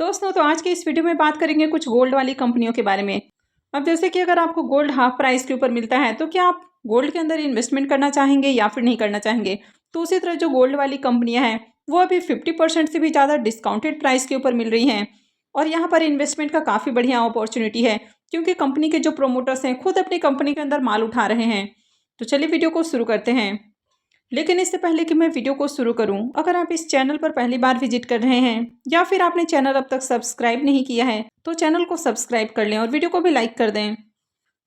दोस्तों, तो आज की इस वीडियो में बात करेंगे कुछ गोल्ड वाली कंपनियों के बारे में। अब जैसे कि अगर आपको गोल्ड हाफ प्राइस के ऊपर मिलता है तो क्या आप गोल्ड के अंदर इन्वेस्टमेंट करना चाहेंगे या फिर नहीं करना चाहेंगे। तो उसी तरह जो गोल्ड वाली कंपनियां हैं वो अभी 50% से भी ज़्यादा डिस्काउंटेड प्राइस के ऊपर मिल रही हैं। और यहाँ पर इन्वेस्टमेंट का काफ़ी बढ़िया अपॉर्चुनिटी है, क्योंकि कंपनी के जो प्रोमोटर्स हैं खुद अपनी कंपनी के अंदर माल उठा रहे हैं। तो चलिए वीडियो को शुरू करते हैं। लेकिन इससे पहले कि मैं वीडियो को शुरू करूं, अगर आप इस चैनल पर पहली बार विजिट कर रहे हैं या फिर आपने चैनल अब तक सब्सक्राइब नहीं किया है तो चैनल को सब्सक्राइब कर लें और वीडियो को भी लाइक कर दें।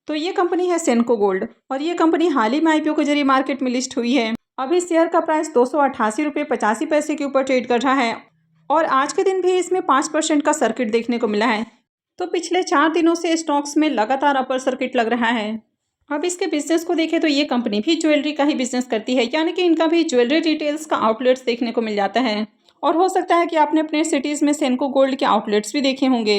तो ये कंपनी है सेनको गोल्ड, और ये कंपनी हाल ही में आईपीओ के जरिए मार्केट में लिस्ट हुई है। अभी शेयर का प्राइस 288 रुपये 85 पैसे के ऊपर ट्रेड कर रहा है, और आज के दिन भी इसमें 5% का सर्किट देखने को मिला है। तो पिछले 4 दिनों से स्टॉक्स में लगातार अपर सर्किट लग रहा है। अब इसके बिजनेस को देखें तो ये कंपनी भी ज्वेलरी का ही बिजनेस करती है, यानी कि इनका भी ज्वेलरी रिटेल्स का आउटलेट्स देखने को मिल जाता है। और हो सकता है कि आपने अपने सिटीज़ में सेनको गोल्ड के आउटलेट्स भी देखे होंगे।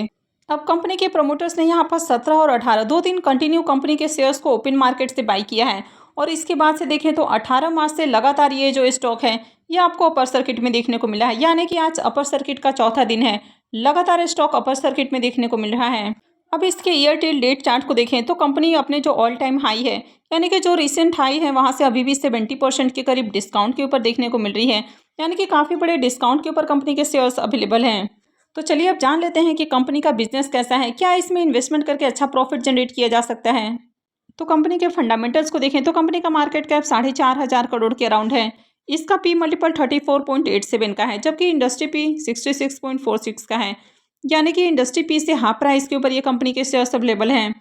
अब कंपनी के प्रमोटर्स ने यहाँ पर 17 और 18 दो दिन कंटिन्यू कंपनी के शेयर्स को ओपन मार्केट से बाई किया है, और इसके बाद से देखें तो 18 मार्च से लगातार ये जो स्टॉक है ये आपको अपर सर्किट में देखने को मिला है, यानी कि आज अपर सर्किट का चौथा दिन है। लगातार स्टॉक अपर सर्किट में देखने को मिल रहा है। अब इसके ईयर टिल डेट चार्ट को देखें तो कंपनी अपने जो ऑल टाइम हाई है, यानी कि जो रिसेंट हाई है वहां से अभी भी 70% के करीब डिस्काउंट के ऊपर देखने को मिल रही है, यानी कि काफ़ी बड़े डिस्काउंट के ऊपर कंपनी के शेयर्स अवेलेबल हैं। तो चलिए अब जान लेते हैं कि कंपनी का बिजनेस कैसा है, क्या इसमें इन्वेस्टमेंट करके अच्छा प्रॉफिट जनरेट किया जा सकता है। तो कंपनी के फंडामेंटल्स को देखें तो कंपनी का मार्केट कैप 4,500 करोड़ के अराउंड है। इसका पी मल्टीपल 34.87 का है, जबकि इंडस्ट्री पी 66.46 का है, यानी कि इंडस्ट्री पी से हाफ प्राइस के ऊपर ये कंपनी के शेयर्स अवेलेबल हैं।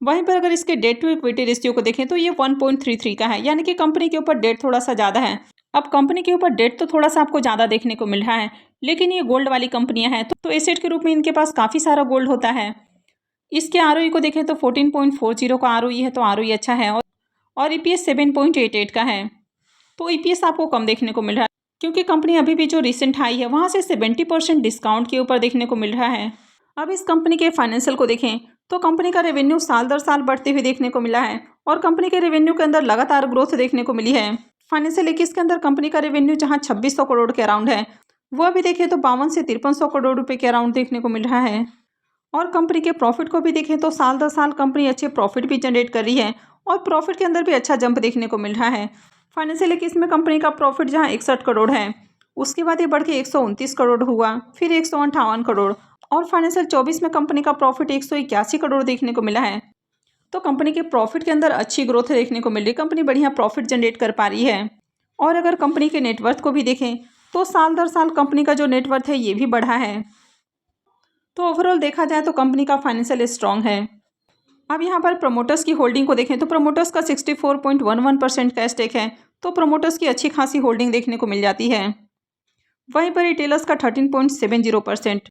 वहीं पर अगर इसके डेट टू इक्विटी रेशियो को देखें तो ये 1.33 का है, यानी कि कंपनी के ऊपर डेट थोड़ा सा ज़्यादा है। अब कंपनी के ऊपर डेट तो थोड़ा सा आपको ज़्यादा देखने को मिल रहा है, लेकिन ये गोल्ड वाली कंपनियां हैं तो एसेट के रूप में इनके पास काफ़ी सारा गोल्ड होता है। इसके आरओई को देखें तो 14.40 का आरओई है, तो आरओई अच्छा है। और ईपीएस 7.88 का है, तो ईपीएस आपको कम देखने को मिल रहा है, क्योंकि कंपनी अभी भी जो रिसेंट हाई है वहाँ से 70% डिस्काउंट के ऊपर देखने को मिल रहा है। अब इस कंपनी के फाइनेंशियल को देखें तो कंपनी का रेवेन्यू साल दर साल बढ़ते हुए देखने को मिला है, और कंपनी के रेवेन्यू के अंदर लगातार ग्रोथ देखने को मिली है। फाइनेंशियल 21 के अंदर कंपनी का रेवेन्यू जहाँ 2600 करोड़ के अराउंड है, वो अभी देखें तो 52 से 5300 करोड़ रुपए के अराउंड देखने को मिल रहा है। और कंपनी के प्रॉफिट को भी देखें तो साल दर साल कंपनी अच्छे प्रॉफिट भी जनरेट कर रही है, और प्रॉफिट के अंदर भी अच्छा जंप देखने को मिल रहा है। फाइनेंशियल 21 में कंपनी का प्रॉफिट जहां 61 करोड़ है, उसके बाद ये बढ़ के 129 करोड़ हुआ, फिर 158 करोड़, और फाइनेंशियल 24 में कंपनी का प्रॉफिट 181 करोड़ देखने को मिला है। तो कंपनी के प्रॉफिट के अंदर अच्छी ग्रोथ देखने को मिल रही है, कंपनी बढ़िया प्रॉफिट जनरेट कर पा रही है। और अगर कंपनी के नेटवर्थ को भी देखें तो साल दर साल कंपनी का जो नेटवर्थ है ये भी बढ़ा है। तो ओवरऑल देखा जाए तो कंपनी का फाइनेंशियल स्ट्रांग है। अब यहाँ पर प्रमोटर्स की होल्डिंग को देखें तो प्रमोटर्स का 64.11% का स्टेक है, तो प्रमोटर्स की अच्छी खासी होल्डिंग देखने को मिल जाती है। वहीं पर रिटेलर्स का 13.70%,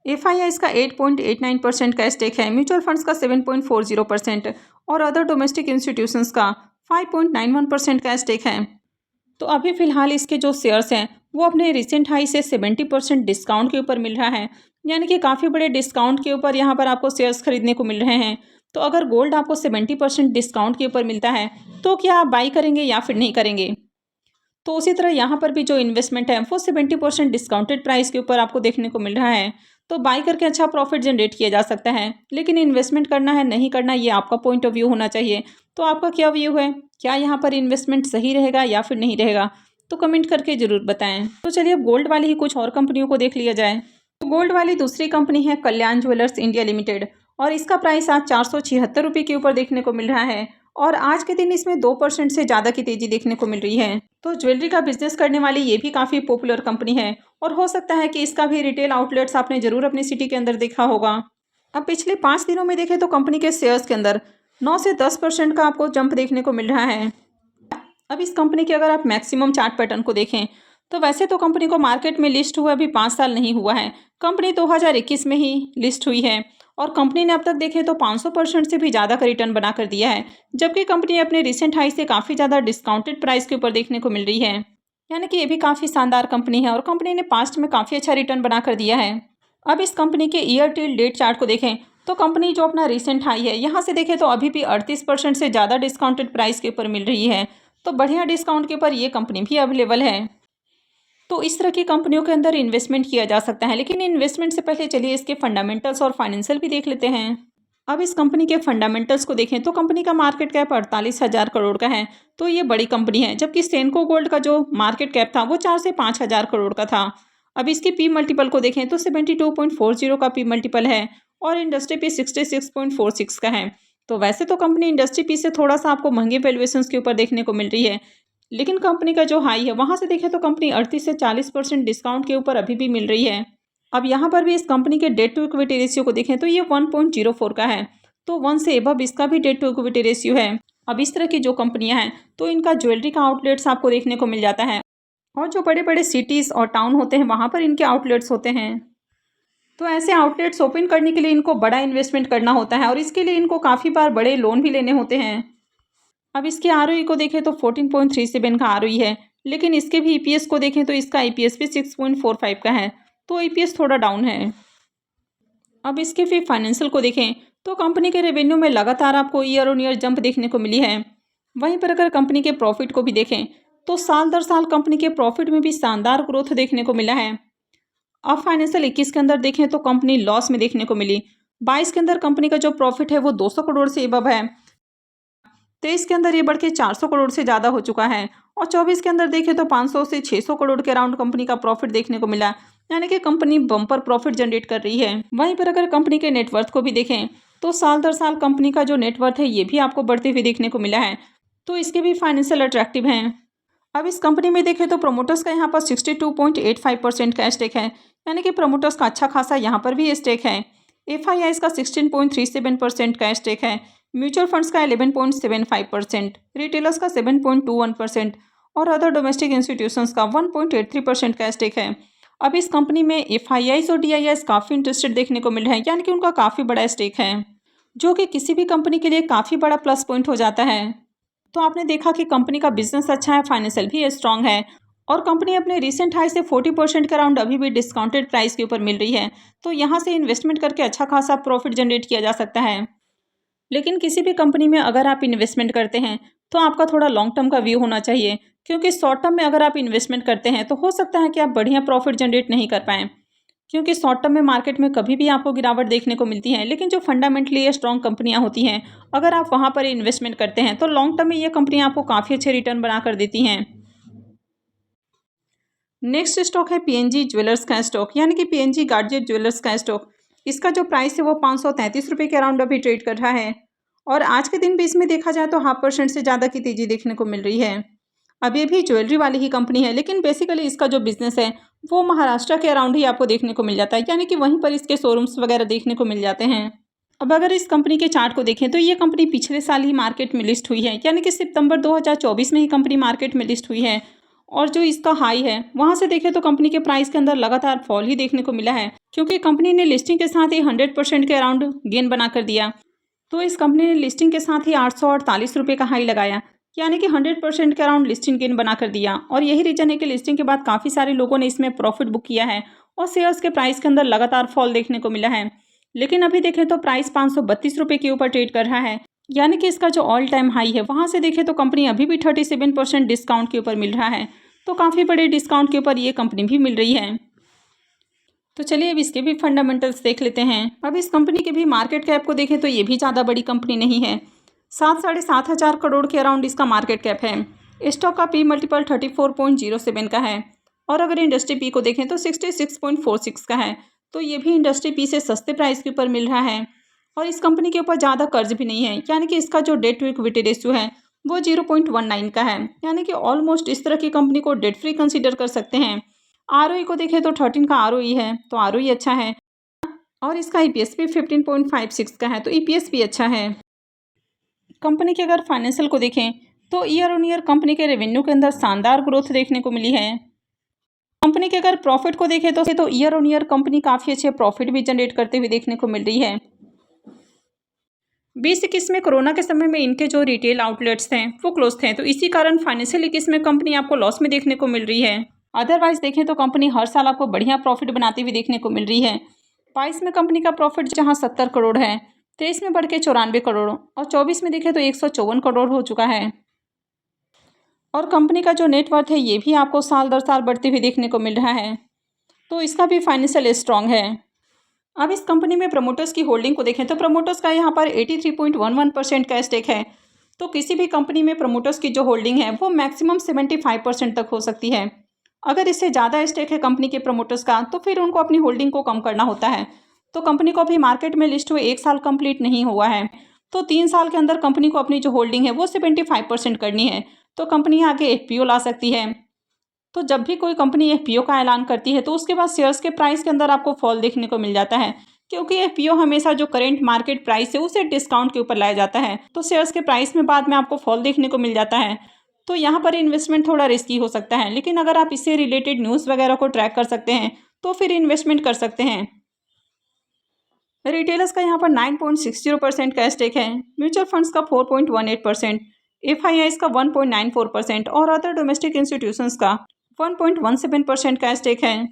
एफआईआई का 8.89% का स्टेक है, म्यूचुअल फंड्स का 7.40% और अदर डोमेस्टिक इंस्टीट्यूशंस का 5.91% का स्टेक है। तो अभी फिलहाल इसके जो शेयर्स हैं वो अपने रिसेंट हाई से 70% डिस्काउंट के ऊपर मिल रहा है, यानी कि काफ़ी बड़े डिस्काउंट के ऊपर यहाँ पर आपको शेयर्स खरीदने को मिल रहे हैं। तो अगर गोल्ड आपको 70% डिस्काउंट के ऊपर मिलता है तो क्या आप बाई करेंगे या फिर नहीं करेंगे। तो उसी तरह यहाँ पर भी जो इन्वेस्टमेंट है वो 70% डिस्काउंटेड प्राइस के ऊपर आपको देखने को मिल रहा है, तो बाई करके अच्छा प्रॉफिट जनरेट किया जा सकता है। लेकिन इन्वेस्टमेंट करना है नहीं करना ये आपका पॉइंट ऑफ व्यू होना चाहिए। तो आपका क्या व्यू है, क्या यहाँ पर इन्वेस्टमेंट सही रहेगा या फिर नहीं रहेगा, तो कमेंट करके ज़रूर बताएं। तो चलिए अब गोल्ड वाली ही कुछ और कंपनियों को देख लिया जाए। तो गोल्ड वाली दूसरी कंपनी है कल्याण ज्वेलर्स इंडिया लिमिटेड, और इसका प्राइस आज 476 रुपये के ऊपर देखने को मिल रहा है, और आज के दिन इसमें 2% से ज़्यादा की तेज़ी देखने को मिल रही है। तो ज्वेलरी का बिजनेस करने वाली ये भी काफ़ी पॉपुलर कंपनी है, और हो सकता है कि इसका भी रिटेल आउटलेट्स आपने ज़रूर अपनी सिटी के अंदर देखा होगा। अब पिछले 5 दिनों में देखें तो कंपनी के शेयर्स के अंदर 9 से 10% का आपको जंप देखने को मिल रहा है। अब इस कंपनी के अगर आप मैक्सिमम चार्ट पैटर्न को देखें तो वैसे तो कंपनी को मार्केट में लिस्ट हुआ अभी 5 साल नहीं हुआ है, कंपनी 2021 में ही लिस्ट हुई है, और कंपनी ने अब तक देखें तो 500% से भी ज़्यादा का रिटर्न बना कर दिया है, जबकि कंपनी अपने रिसेंट हाई से काफ़ी ज़्यादा डिस्काउंटेड प्राइस के ऊपर देखने को मिल रही है, यानी कि ये भी काफ़ी शानदार कंपनी है, और कंपनी ने पास्ट में काफ़ी अच्छा रिटर्न बना कर दिया है। अब इस कंपनी के ईयर टिल डेट चार्ट को देखें तो कंपनी जो अपना रिसेंट हाई है यहाँ से देखें तो अभी भी 38% से ज़्यादा डिस्काउंटेड प्राइस के ऊपर मिल रही है, तो बढ़िया डिस्काउंट के ऊपर ये कंपनी भी अवेलेबल है। तो इस तरह की कंपनियों के अंदर इन्वेस्टमेंट किया जा सकता है। लेकिन इन्वेस्टमेंट से पहले चलिए इसके फंडामेंटल्स और फाइनेंशियल भी देख लेते हैं। अब इस कंपनी के फंडामेंटल्स को देखें तो कंपनी का मार्केट कैप 48,000 करोड़ का है। तो ये बड़ी कंपनी है, जबकि सेंको गोल्ड का जो मार्केट कैप था वो 4 से 5,000 करोड़ का था। अब इसकी पी मल्टीपल को देखें तो 72.40 का पी मल्टीपल है और इंडस्ट्री पी 66.46 का है। तो वैसे तो कंपनी इंडस्ट्री पी से थोड़ा सा आपको महंगे वैल्यूएशंस के ऊपर देखने को मिल रही है, लेकिन कंपनी का जो हाई है वहाँ से देखें तो कंपनी 38 से 40% डिस्काउंट के ऊपर अभी भी मिल रही है। अब यहाँ पर भी इस कंपनी के डेट टू इक्विटी रेशियो को देखें तो ये 1.04 का है। तो 1 से एबव इसका भी डेट टू इक्विटी रेशियो है। अब इस तरह की जो कंपनियां हैं तो इनका ज्वेलरी का आउटलेट्स आपको देखने को मिल जाता है, और जो बड़े बड़े सिटीज़ और टाउन होते हैं वहाँ पर इनके आउटलेट्स होते हैं। तो ऐसे आउटलेट्स ओपन करने के लिए इनको बड़ा इन्वेस्टमेंट करना होता है और इसके लिए इनको काफ़ी बार बड़े लोन भी लेने होते हैं। अब इसके आरओई को देखें तो 14.37 का आरओई है, लेकिन इसके भी ईपीएस को देखें तो इसका ईपीएस भी 6.45 का है। तो ईपीएस थोड़ा डाउन है। अब इसके फिर फाइनेंशियल को देखें तो कंपनी के रेवेन्यू में लगातार आपको ईयर ऑन ईयर जंप देखने को मिली है। वहीं पर अगर कंपनी के प्रॉफिट को भी देखें तो साल दर साल कंपनी के प्रॉफिट में भी शानदार ग्रोथ देखने को मिला है। अब फाइनेंशियल 21 के अंदर देखें तो कंपनी लॉस में देखने को मिली। 22 के अंदर कंपनी का जो प्रॉफिट है वो 200 करोड़ से एबव है। 23 के अंदर ये बढ़ के 400 करोड़ से ज़्यादा हो चुका है और 24 के अंदर देखें तो 500 से 600 करोड़ के अराउंड कंपनी का प्रॉफिट देखने को मिला, यानी कि कंपनी बम्पर प्रॉफिट जनरेट कर रही है। वहीं पर अगर कंपनी के नेटवर्थ को भी देखें तो साल दर साल कंपनी का जो नेटवर्थ है ये भी आपको बढ़ते हुए देखने को मिला है। तो इसके भी फाइनेंशियल अट्रैक्टिव हैं। अब इस कंपनी में देखें तो प्रमोटर्स का यहाँ पर 62.85% का स्टेक है, यानी कि प्रमोटर्स का अच्छा खासा यहाँ पर भी स्टेक है। एफआईआईज का 16.37% का स्टेक है। म्यूचुअल फंड्स का 11.75%, रिटेलर्स का 7.21% और अदर डोमेस्टिक इंस्टीट्यूशंस का 1.83% का स्टेक है। अब इस कंपनी में एफआईआईज और डीआईआईज काफ़ी इंटरेस्टेड देखने को मिल रहे हैं, यानी कि उनका काफ़ी बड़ा स्टेक है, जो कि किसी भी कंपनी के लिए काफ़ी बड़ा प्लस पॉइंट हो जाता है। तो आपने देखा कि कंपनी का बिजनेस अच्छा है, फाइनेंशियल भी स्ट्रांग है और कंपनी अपने रिसेंट हाई से 40% के अराउंड अभी भी डिस्काउंटेड प्राइस के ऊपर मिल रही है। तो यहाँ से इन्वेस्टमेंट करके अच्छा खासा प्रॉफिट जनरेट किया जा सकता है। लेकिन किसी भी कंपनी में अगर आप इन्वेस्टमेंट करते हैं तो आपका थोड़ा लॉन्ग टर्म का व्यू होना चाहिए, क्योंकि शॉर्ट टर्म में अगर आप इन्वेस्टमेंट करते हैं तो हो सकता है कि आप बढ़िया प्रॉफिट जनरेट नहीं कर पाएँ, क्योंकि शॉर्ट टर्म में मार्केट में कभी भी आपको गिरावट देखने को मिलती है। लेकिन जो फंडामेंटली स्ट्रॉन्ग कंपनियां होती हैं, अगर आप वहां पर इन्वेस्टमेंट करते हैं तो लॉन्ग टर्म में ये कंपनियां आपको काफ़ी अच्छे रिटर्न बना कर देती हैं। नेक्स्ट स्टॉक है पीएनजी ज्वेलर्स का स्टॉक, यानी कि पीएनजी गार्जियट ज्वेलर्स का स्टॉक। इसका जो प्राइस है वो 533 रुपये के अराउंड अभी ट्रेड कर रहा है और आज के दिन भी इसमें देखा जाए तो 0.5% से ज़्यादा की तेज़ी देखने को मिल रही है। अब ये भी ज्वेलरी वाली ही कंपनी है, लेकिन बेसिकली इसका जो बिजनेस है वो महाराष्ट्र के अराउंड ही आपको देखने को मिल जाता है, यानी कि वहीं पर इसके शोरूम्स वगैरह देखने को मिल जाते हैं। अब अगर इस कंपनी के चार्ट को देखें तो ये कंपनी पिछले साल ही मार्केट में लिस्ट हुई है, यानी कि सितंबर 2024 में ही कंपनी मार्केट में लिस्ट हुई है और जो इसका हाई है वहाँ से देखें तो कंपनी के प्राइस के अंदर लगातार फॉल ही देखने को मिला है, क्योंकि कंपनी ने लिस्टिंग के साथ ही 100% के अराउंड गेन बना कर दिया। तो इस कंपनी ने लिस्टिंग के साथ ही 848 रुपये का हाई लगाया, यानी कि 100% के अराउंड लिस्टिंग गेन बना कर दिया और यही रीजन है कि लिस्टिंग के बाद काफ़ी सारे लोगों ने इसमें प्रॉफिट बुक किया है और शेयर्स के प्राइस के अंदर लगातार फॉल देखने को मिला है। लेकिन अभी देखें तो प्राइस 532 रुपये के ऊपर ट्रेड कर रहा है, यानी कि इसका जो ऑल टाइम हाई है वहाँ से देखें तो कंपनी अभी भी 37% डिस्काउंट के ऊपर मिल रहा है। तो काफ़ी बड़े डिस्काउंट के ऊपर ये कंपनी भी मिल रही है। तो चलिए अब इसके भी फंडामेंटल्स देख लेते हैं। अब इस कंपनी के भी मार्केट कैप को देखें तो ये भी ज़्यादा बड़ी कंपनी नहीं है, 7-7.5 करोड़ के अराउंड इसका मार्केट कैप है। स्टॉक का पी मल्टीपल 34.07 का है और अगर इंडस्ट्री पी को देखें तो 66.46 का है। तो ये भी इंडस्ट्री पी से सस्ते प्राइस के ऊपर मिल रहा है और इस कंपनी के ऊपर ज़्यादा कर्ज भी नहीं है, यानी कि इसका जो डेट टू इक्विटी रेशियो है वो 0.19 का है, यानी कि ऑलमोस्ट इस तरह की कंपनी को डेट फ्री कंसीडर कर सकते हैं। आरओई को देखें तो 13 का आरओई है, तो आरओई अच्छा है और इसका ईपीएस भी 15.56 का है, तो ईपीएस भी अच्छा है। कंपनी के अगर फाइनेंशियल को देखें तो ईयर ऑन ईयर कंपनी के रेवेन्यू के अंदर शानदार ग्रोथ देखने को मिली है। कंपनी के अगर प्रॉफिट को देखें तो ईयर ऑन ईयर कंपनी काफ़ी अच्छे प्रॉफिट भी जनरेट करते हुए देखने को मिल रही है। 2021 में कोरोना के समय में इनके जो रिटेल आउटलेट्स थे वो क्लोज थे, तो इसी कारण फाइनेंशियल 21 में कंपनी आपको लॉस में देखने को मिल रही है। अदरवाइज देखें तो कंपनी हर साल आपको बढ़िया प्रॉफिट बनाती हुई देखने को मिल रही है। 22 में कंपनी का प्रॉफिट जहां 70 करोड़ है, 23 में बढ़ के 94 करोड़ और 24 में देखें तो 154 करोड़ हो चुका है। और कंपनी का जो नेटवर्थ है ये भी आपको साल दर साल बढ़ते हुए देखने को मिल रहा है, तो इसका भी फाइनेंशियल स्ट्रॉन्ग है। अब इस कंपनी में प्रमोटर्स की होल्डिंग को देखें तो प्रमोटर्स का यहाँ पर 83.11% का स्टेक है। तो किसी भी कंपनी में प्रमोटर्स की जो होल्डिंग है वो मैक्सिमम 75% तक हो सकती है। अगर इससे ज़्यादा स्टेक है कंपनी के प्रमोटर्स का तो फिर उनको अपनी होल्डिंग को कम करना होता है। तो कंपनी को अभी मार्केट में लिस्ट हुए 1 साल कंप्लीट नहीं हुआ है, तो 3 साल के अंदर कंपनी को अपनी जो होल्डिंग है वो 75% करनी है, तो कंपनी आगे एफपीओ ला सकती है। तो जब भी कोई कंपनी एफपीओ का ऐलान करती है तो उसके बाद शेयर्स के प्राइस के अंदर आपको फॉल देखने को मिल जाता है, क्योंकि एफपीओ हमेशा जो करंट मार्केट प्राइस है उसे डिस्काउंट के ऊपर लाया जाता है, तो शेयर्स के प्राइस में बाद में आपको फॉल देखने को मिल जाता है। तो यहाँ पर इन्वेस्टमेंट थोड़ा रिस्की हो सकता है, लेकिन अगर आप इससे रिलेटेड न्यूज़ वगैरह को ट्रैक कर सकते हैं तो फिर इन्वेस्टमेंट कर सकते हैं। रिटेलर्स का यहाँ पर 9.60% का स्टेक है, म्यूचुअल फंड्स का 4.18%, एफआईआईज का 1.94% और अदर डोमेस्टिक इंस्टीट्यूशंस का 1.17% का स्टेक है।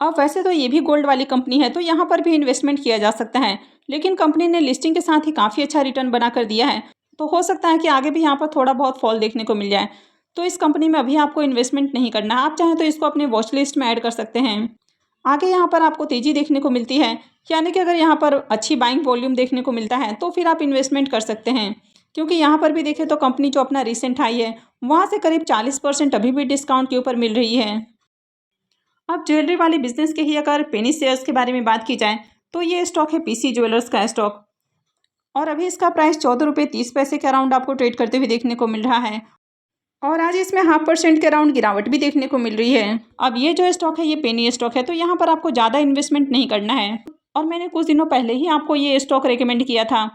अब वैसे तो ये भी गोल्ड वाली कंपनी है, तो यहाँ पर भी इन्वेस्टमेंट किया जा सकता है, लेकिन कंपनी ने लिस्टिंग के साथ ही काफ़ी अच्छा रिटर्न बना कर दिया है, तो हो सकता है कि आगे भी यहाँ पर थोड़ा बहुत फॉल देखने को मिल जाए। तो इस कंपनी में अभी आपको इन्वेस्टमेंट नहीं करना है, आप चाहें तो इसको अपने वॉच लिस्ट में ऐड कर सकते हैं। आगे यहाँ पर आपको तेज़ी देखने को मिलती है, यानी कि अगर यहाँ पर अच्छी बाइंग वॉल्यूम देखने को मिलता है तो फिर आप इन्वेस्टमेंट कर सकते हैं, क्योंकि यहाँ पर भी देखें तो कंपनी जो अपना रिसेंट हाई है वहाँ से करीब 40% अभी भी डिस्काउंट के ऊपर मिल रही है। अब ज्वेलरी वाले बिजनेस के ही अगर पेनी शेयर्स के बारे में बात की जाए तो ये स्टॉक है पीसी ज्वेलर्स का स्टॉक, और अभी इसका प्राइस 14 रुपये 30 पैसे के अराउंड आपको ट्रेड करते हुए देखने को मिल रहा है, और आज इसमें 0.5% के अराउंड गिरावट भी देखने को मिल रही है। अब ये जो स्टॉक है ये पेनी स्टॉक है, तो यहाँ पर आपको ज़्यादा इन्वेस्टमेंट नहीं करना है, और मैंने कुछ दिनों पहले ही आपको ये स्टॉक रिकमेंड किया था,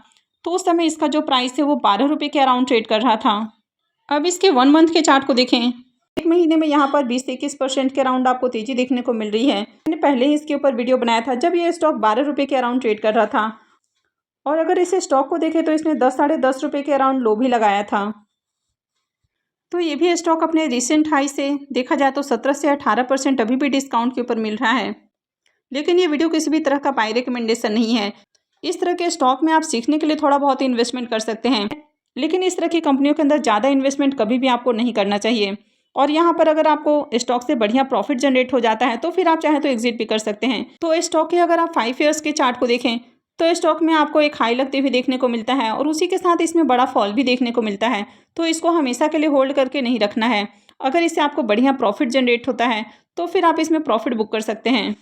तो उस समय इसका जो प्राइस है वो 12 रुपये के अराउंड ट्रेड कर रहा था। अब इसके 1 मंथ के चार्ट को देखें, एक महीने में यहाँ पर 20 से 21% के अराउंड आपको तेजी देखने को मिल रही है। मैंने पहले ही इसके ऊपर वीडियो बनाया था जब ये स्टॉक 12 रुपये के अराउंड ट्रेड कर रहा था, और अगर इस स्टॉक को देखें तो इसने 10 साढ़े 10 रुपये के अराउंड लो भी लगाया था। तो ये भी स्टॉक अपने रिसेंट हाई से देखा जाए तो 17 से 18% अभी भी डिस्काउंट के ऊपर मिल रहा है, लेकिन ये वीडियो किसी भी तरह का बाय रिकमेंडेशन नहीं है। इस तरह के स्टॉक में आप सीखने के लिए थोड़ा बहुत इन्वेस्टमेंट कर सकते हैं, लेकिन इस तरह की कंपनियों के अंदर ज़्यादा इन्वेस्टमेंट कभी भी आपको नहीं करना चाहिए। और यहाँ पर अगर आपको स्टॉक से बढ़िया प्रॉफिट जनरेट हो जाता है तो फिर आप चाहें तो एग्जिट भी कर सकते हैं। तो स्टॉक के अगर आप 5 ईयर्स के चार्ट को देखें तो स्टॉक में आपको एक हाई लगते हुए देखने को मिलता है, और उसी के साथ इसमें बड़ा फॉल भी देखने को मिलता है, तो इसको हमेशा के लिए होल्ड करके नहीं रखना है। अगर इससे आपको बढ़िया प्रॉफिट जनरेट होता है तो फिर आप इसमें प्रॉफिट बुक कर सकते हैं।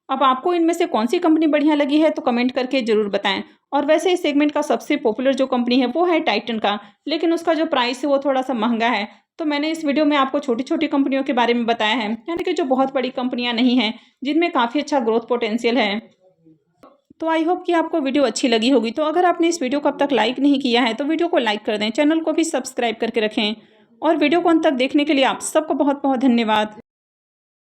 अब आपको इनमें से कौन सी कंपनी बढ़िया लगी है तो कमेंट करके ज़रूर बताएं। और वैसे इस सेगमेंट का सबसे पॉपुलर जो कंपनी है वो है टाइटन का, लेकिन उसका जो प्राइस है वो थोड़ा सा महंगा है। तो मैंने इस वीडियो में आपको छोटी छोटी कंपनियों के बारे में बताया है, यानी कि जो बहुत बड़ी कंपनियां नहीं हैं, जिनमें काफ़ी अच्छा ग्रोथ पोटेंशियल है। तो आई होप कि आपको वीडियो अच्छी लगी होगी। तो अगर आपने इस वीडियो को अब तक लाइक नहीं किया है तो वीडियो को लाइक कर दें, चैनल को भी सब्सक्राइब करके रखें, और वीडियो को अंत तक देखने के लिए आप सबको बहुत बहुत धन्यवाद।